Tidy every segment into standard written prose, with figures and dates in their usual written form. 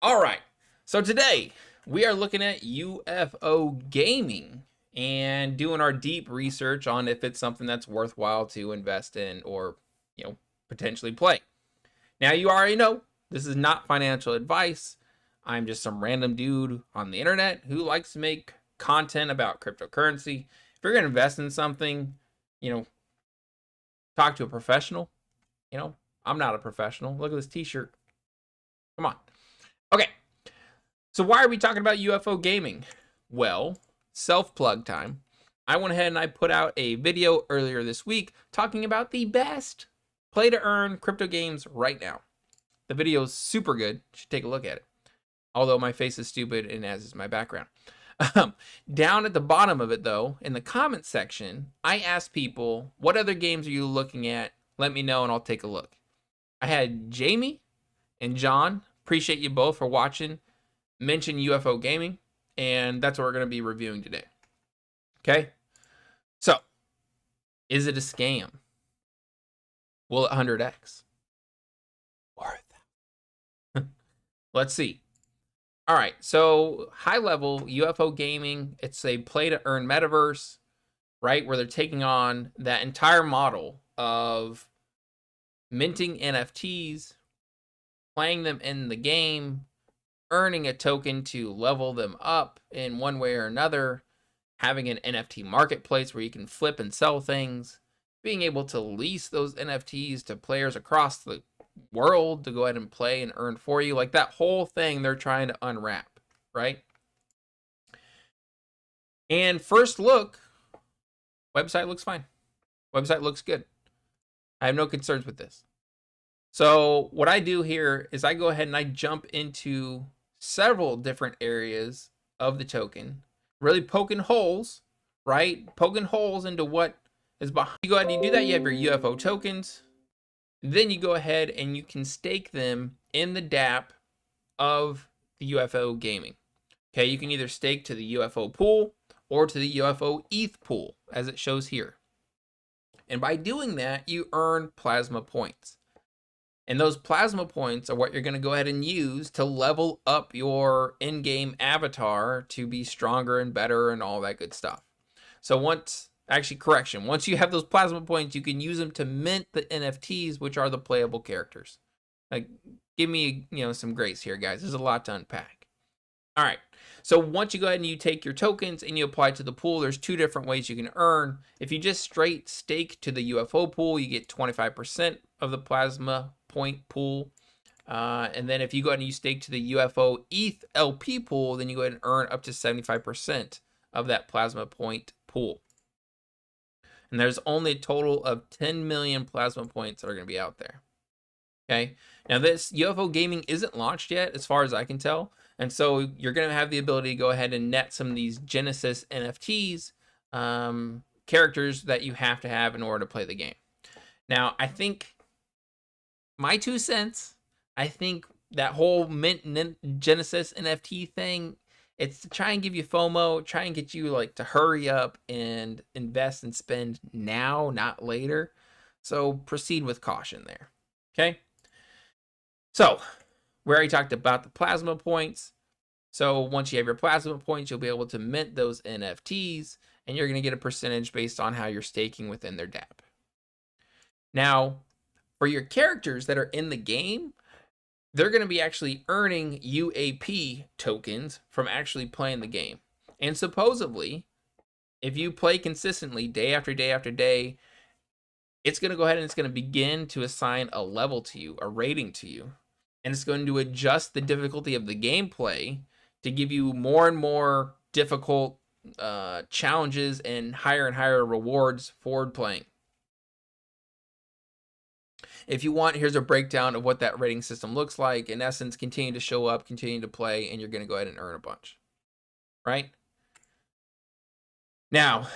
All right, so today we are looking at UFO gaming and doing our deep research on if it's something that's worthwhile to invest in or, potentially play. Now, you already know this is not financial advice. I'm just some random dude on the internet who likes to make content about cryptocurrency. If you're going to invest in something, you know, talk to a professional. I'm not a professional. Look at this t-shirt. Come on. Okay. So why are we talking about UFO gaming? Well, self-plug time. I went ahead and I put out a video earlier this week talking about the best play-to-earn crypto games right now. The video is super good. You should take a look at it. Although my face is stupid and as is my background. Down at the bottom of it, though, in the comment section, I asked people, what other games are you looking at? Let me know and I'll take a look. I had Jamie and John. Appreciate you both for watching. Mention UFO gaming, and that's what we're going to be reviewing today. Okay, so is it a scam? Will it 100x? Worth it? Let's see. All right, so high level UFO gaming, it's a play to earn metaverse, right? Where they're taking on that entire model of minting NFTs, playing them in the game, earning a token to level them up in one way or another, having an NFT marketplace where you can flip and sell things, being able to lease those NFTs to players across the world to go ahead and play and earn for you. Like that whole thing they're trying to unwrap, right? And first look, website looks fine. Website looks good. I have no concerns with this. So what I do here is I go ahead and I jump into several different areas of the token, really poking holes, right? Poking holes into what is behind. You go ahead and you do that, you have your UFO tokens. Then you go ahead and you can stake them in the dApp of the UFO gaming. Okay, you can either stake to the UFO pool or to the UFO ETH pool, as it shows here. And by doing that, you earn plasma points. And those plasma points are what you're going to go ahead and use to level up your in-game avatar to be stronger and better and all that good stuff. So once you have those plasma points, you can use them to mint the NFTs, which are the playable characters. Like, give me, some grace here, guys. There's a lot to unpack. All right. So once you go ahead and you take your tokens and you apply to the pool, there's two different ways you can earn. If you just straight stake to the UFO pool, you get 25% of the plasma point pool. And then if you go ahead and you stake to the UFO ETH LP pool, then you go ahead and earn up to 75% of that plasma point pool. And there's only a total of 10 million plasma points that are going to be out there. Okay. Now this UFO gaming isn't launched yet, as far as I can tell. And so you're going to have the ability to go ahead and net some of these Genesis NFTs, characters that you have to have in order to play the game. Now, I think my 2 cents, I think that whole mint Genesis NFT thing, it's to try and give you FOMO, try and get you like to hurry up and invest and spend now, not later. So proceed with caution there. Okay. So we already talked about the plasma points. So once you have your plasma points, you'll be able to mint those NFTs and you're going to get a percentage based on how you're staking within their dApp. Now, for your characters that are in the game, they're going to be actually earning UAP tokens from actually playing the game. And supposedly, if you play consistently day after day after day, it's going to go ahead and it's going to begin to assign a level to you, a rating to you. And it's going to adjust the difficulty of the gameplay to give you more and more difficult challenges and higher rewards forward playing. If you want, here's a breakdown of what that rating system looks like. In essence, continue to show up, continue to play, and you're going to go ahead and earn a bunch. Right? Now,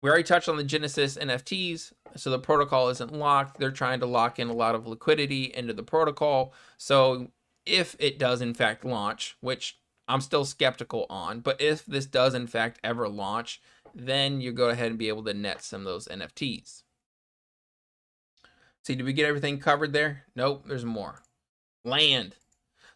we already touched on the Genesis NFTs, so the protocol isn't locked. They're trying to lock in a lot of liquidity into the protocol. So if it does in fact launch, which I'm still skeptical on, but if this does in fact ever launch, then you go ahead and be able to net some of those NFTs. See, did we get everything covered there? Nope, there's more. Land.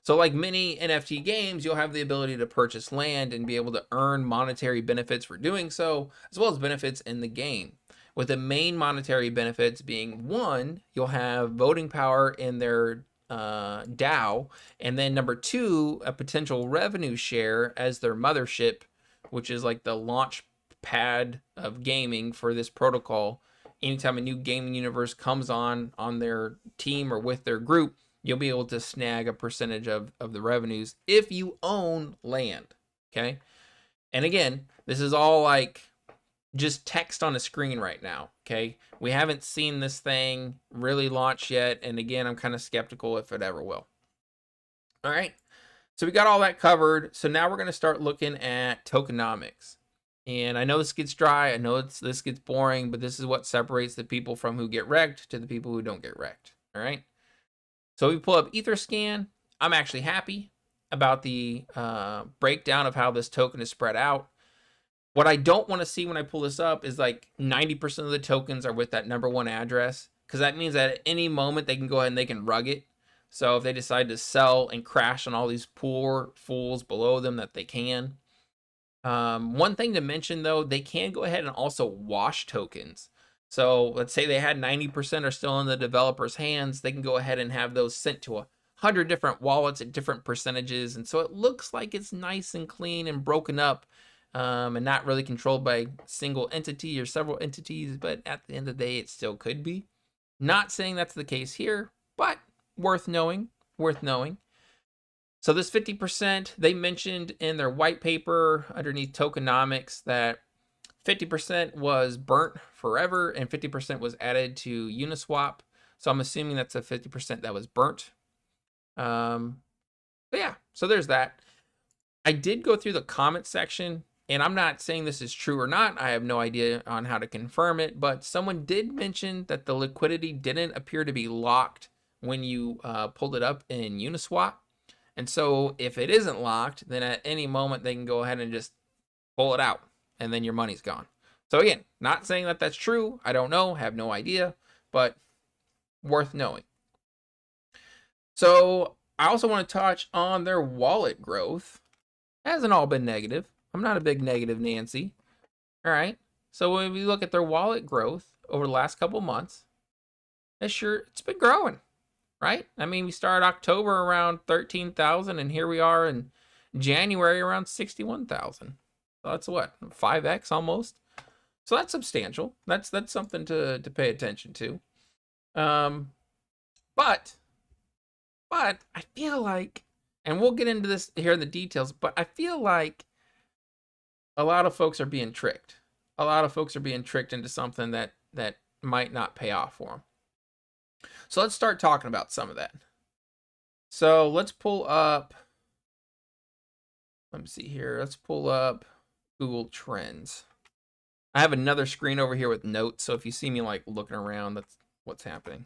So like many NFT games, you'll have the ability to purchase land and be able to earn monetary benefits for doing so, as well as benefits in the game. With the main monetary benefits being, one, you'll have voting power in their DAO, and then number two, a potential revenue share as their mothership, which is like the launch pad of gaming for this protocol. Anytime a new gaming universe comes on their team or with their group, you'll be able to snag a percentage of the revenues if you own land. Okay. And again, this is all like just text on a screen right now. Okay. We haven't seen this thing really launch yet. And again, I'm kind of skeptical if it ever will. All right. So we got all that covered. So now we're going to start looking at tokenomics. And I know this gets dry. I know this gets boring, but this is what separates the people from who get wrecked to the people who don't get wrecked. All right. So we pull up Etherscan. I'm actually happy about the breakdown of how this token is spread out. What I don't want to see when I pull this up is like 90% of the tokens are with that number one address, because that means that at any moment they can go ahead and they can rug it. So if they decide to sell and crash on all these poor fools below them, that they can. One thing to mention though, they can go ahead and also wash tokens. So let's say they had 90% are still in the developer's hands. They can go ahead and have those sent to 100 different wallets at different percentages. And so it looks like it's nice and clean and broken up, and not really controlled by a single entity or several entities. But at the end of the day, it still could be. Not saying that's the case here, but worth knowing, worth knowing. So this 50%, they mentioned in their white paper underneath Tokenomics that 50% was burnt forever and 50% was added to Uniswap. So I'm assuming that's a 50% that was burnt. But yeah, so there's that. I did go through the comment section, and I'm not saying this is true or not. I have no idea on how to confirm it, but someone did mention that the liquidity didn't appear to be locked when you pulled it up in Uniswap. And so if it isn't locked, then at any moment they can go ahead and just pull it out, and then your money's gone. So again, not saying that that's true. I don't know, have no idea, but worth knowing. So I also want to touch on their wallet growth. It hasn't all been negative. I'm not a big negative Nancy. All right. So when we look at their wallet growth over the last couple months, it's been growing. Right? I mean, we started October around 13,000, and here we are in January around 61,000. So that's what, 5x almost. So that's substantial. That's something to pay attention to. But I feel like, and we'll get into this here in the details, but I feel like a lot of folks are being tricked. A lot of folks are being tricked into something that might not pay off for them. So let's start talking about some of that. So let's pull up, let me see here. Let's pull up Google Trends. I have another screen over here with notes. So if you see me like looking around, that's what's happening.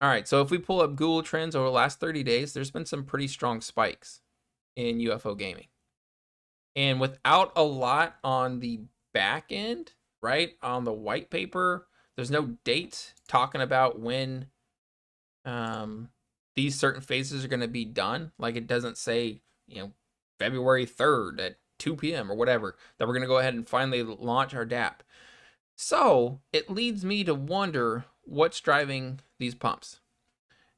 All right. So if we pull up Google Trends over the last 30 days, there's been some pretty strong spikes in UFO gaming. And without a lot on the back end, right, on the white paper, there's no date talking about when these certain phases are going to be done. Like it doesn't say, February 3rd at 2 p.m. or whatever, that we're going to go ahead and finally launch our DApp. So it leads me to wonder what's driving these pumps.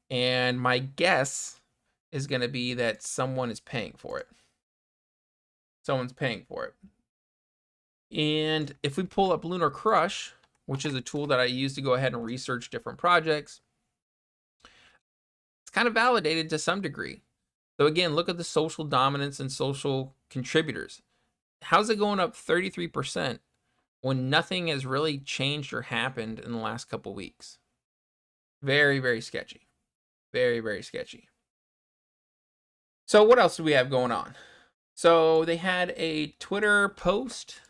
And my guess is going to be that someone is paying for it. Someone's paying for it. And if we pull up Lunar Crush, which is a tool that I use to go ahead and research different projects, it's kind of validated to some degree. So again, look at the social dominance and social contributors. How's it going up 33% when nothing has really changed or happened in the last couple weeks? Very, very sketchy. Very, very sketchy. So what else do we have going on? So they had a Twitter post.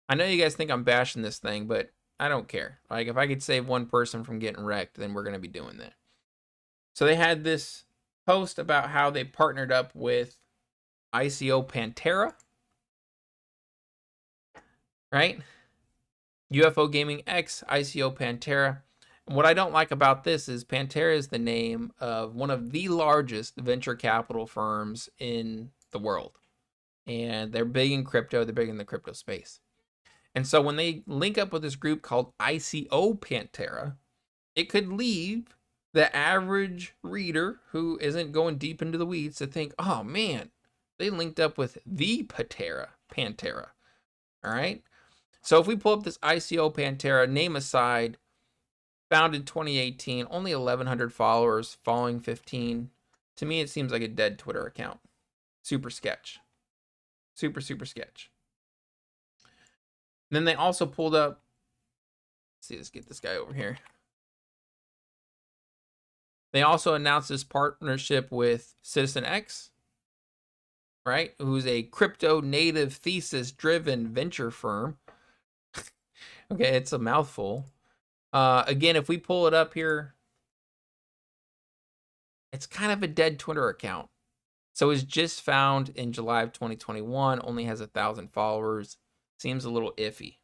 I know you guys think I'm bashing this thing, but I don't care. Like, if I could save one person from getting wrecked, then we're going to be doing that. So they had this post about how they partnered up with ICO Pantera, right? UFO Gaming X, ICO Pantera. And what I don't like about this is Pantera is the name of one of the largest venture capital firms in the world. And they're big in crypto. They're big in the crypto space. And so when they link up with this group called ICO Pantera, it could leave the average reader who isn't going deep into the weeds to think, oh man, they linked up with the Pantera. All right. So if we pull up this ICO Pantera, name aside, founded 2018, only 1,100 followers, following 15. To me, it seems like a dead Twitter account. Super sketch. Super sketch. And then they also pulled up, let's get this guy over here. They also announced this partnership with Citizen X, right? Who's a crypto native thesis driven venture firm. Okay, it's a mouthful. Again, if we pull it up here, it's kind of a dead Twitter account. So it's just found in July of 2021, only has 1,000 followers. Seems a little iffy.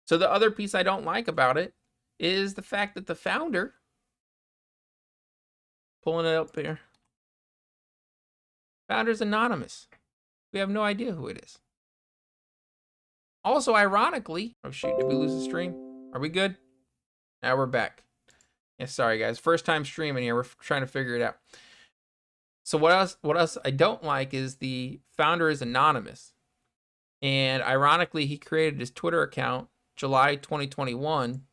So the other piece I don't like about it is the fact that the founder, pulling it up here, founder's anonymous. We have no idea who it is. Also, ironically, oh shoot, did we lose the stream? Are we good? Now we're back. Yeah, sorry guys, first time streaming here. We're trying to figure it out. So what else I don't like is the founder is anonymous. And ironically, he created his Twitter account July 2021,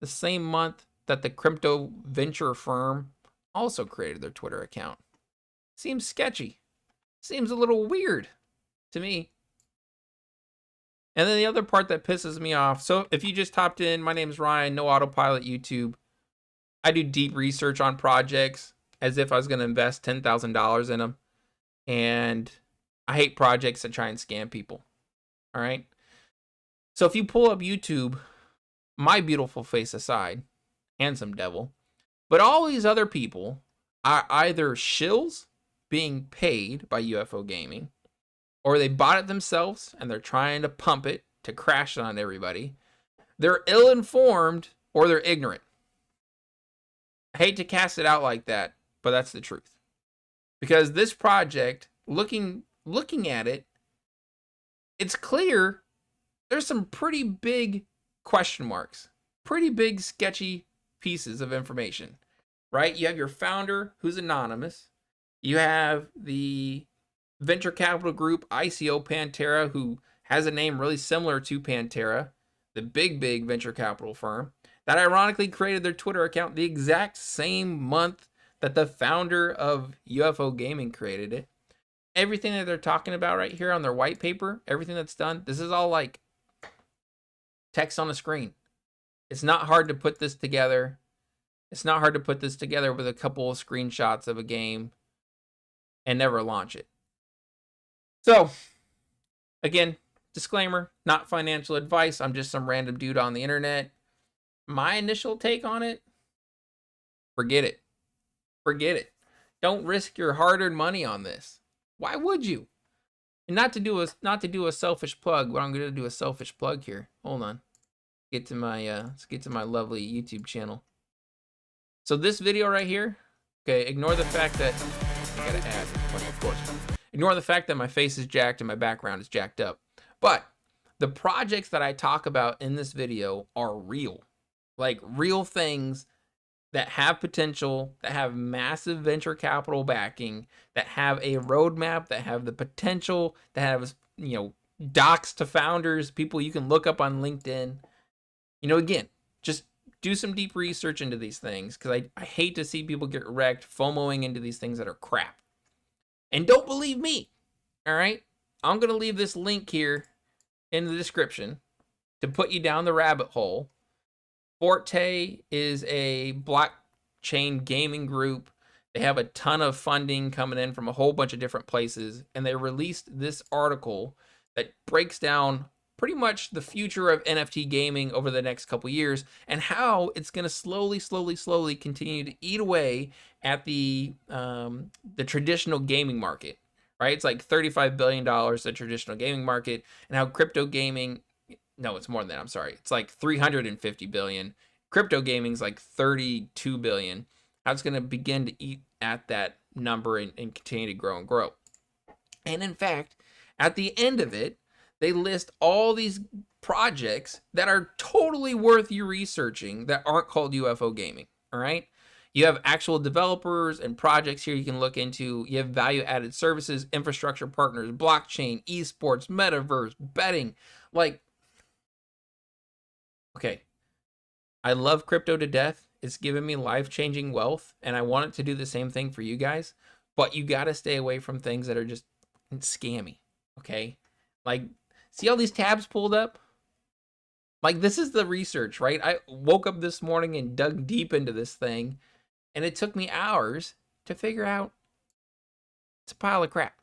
the same month that the crypto venture firm also created their Twitter account. Seems sketchy. Seems a little weird to me. And then the other part that pisses me off, so if you just hopped in, my name is Ryan, no autopilot YouTube. I do deep research on projects as if I was going to invest $10,000 in them. And I hate projects that try and scam people. All right. So if you pull up YouTube, my beautiful face aside, handsome devil, but all these other people are either shills being paid by UFO Gaming, or they bought it themselves and they're trying to pump it to crash it on everybody. They're ill-informed or they're ignorant. I hate to cast it out like that, but that's the truth. Because this project, looking at it, it's clear there's some pretty big question marks, pretty big sketchy pieces of information, right? You have your founder who's anonymous. You have the venture capital group ICO Pantera, who has a name really similar to Pantera, the big venture capital firm that ironically created their Twitter account the exact same month that the founder of UFO Gaming created it. Everything that they're talking about right here on their white paper, everything that's done, this is all like text on a screen. It's not hard to put this together. It's not hard to put this together with a couple of screenshots of a game and never launch it. So, again, disclaimer, not financial advice. I'm just some random dude on the internet. My initial take on it, forget it. Forget it. Don't risk your hard-earned money on this. Why would you? And not to do a selfish plug, but I'm going to do a selfish plug here. Hold on. Let's get to my lovely YouTube channel. So this video right here, okay, ignore the fact that I got to add, of course. Ignore the fact that my face is jacked and my background is jacked up. But the projects that I talk about in this video are real. Like real things that have potential, that have massive venture capital backing, that have a roadmap, that have the potential, that have, you know, docs to founders, people you can look up on LinkedIn. You know, again, just do some deep research into these things, because I hate to see people get wrecked FOMOing into these things that are crap. And don't believe me, all right? I'm going to leave this link here in the description to put you down the rabbit hole. Forte is a blockchain gaming group. They have a ton of funding coming in from a whole bunch of different places, and they released this article that breaks down pretty much the future of NFT gaming over the next couple years and how it's going to slowly continue to eat away at the traditional gaming market, right? It's like $35 billion, the traditional gaming market, and how crypto gaming no, it's more than that. I'm sorry. It's like 350 billion. Crypto gaming's like 32 billion. That's going to begin to eat at that number and continue to grow and grow. And in fact, at the end of it, they list all these projects that are totally worth you researching that aren't called UFO gaming. All right. You have actual developers and projects here you can look into. You have value-added services, infrastructure partners, blockchain, esports, metaverse, betting. Like, okay, I love crypto to death. It's given me life-changing wealth, and I want it to do the same thing for you guys. But you got to stay away from things that are just scammy, okay? Like, see all these tabs pulled up? Like, this is the research, right? I woke up this morning and dug deep into this thing, and it took me hours to figure out it's a pile of crap.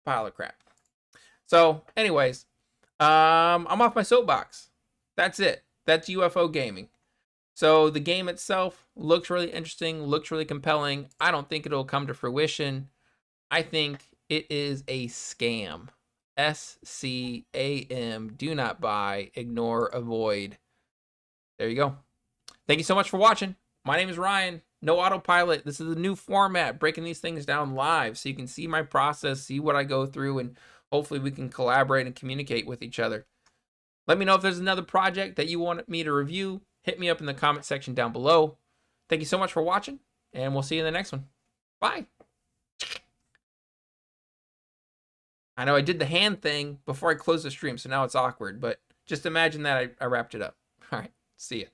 Pile of crap. So, anyways, I'm off my soapbox. That's it. That's UFO gaming. So the game itself looks really interesting, looks really compelling. I don't think it'll come to fruition. I think it is a scam. SCAM. Do not buy, ignore, avoid. There you go. Thank you so much for watching. My name is Ryan. No autopilot. This is a new format, breaking these things down live so you can see my process, see what I go through, and hopefully we can collaborate and communicate with each other. Let me know if there's another project that you want me to review. Hit me up in the comment section down below. Thank you so much for watching, and we'll see you in the next one. Bye. I know I did the hand thing before I closed the stream, so now it's awkward, but just imagine that I wrapped it up. All right, see ya.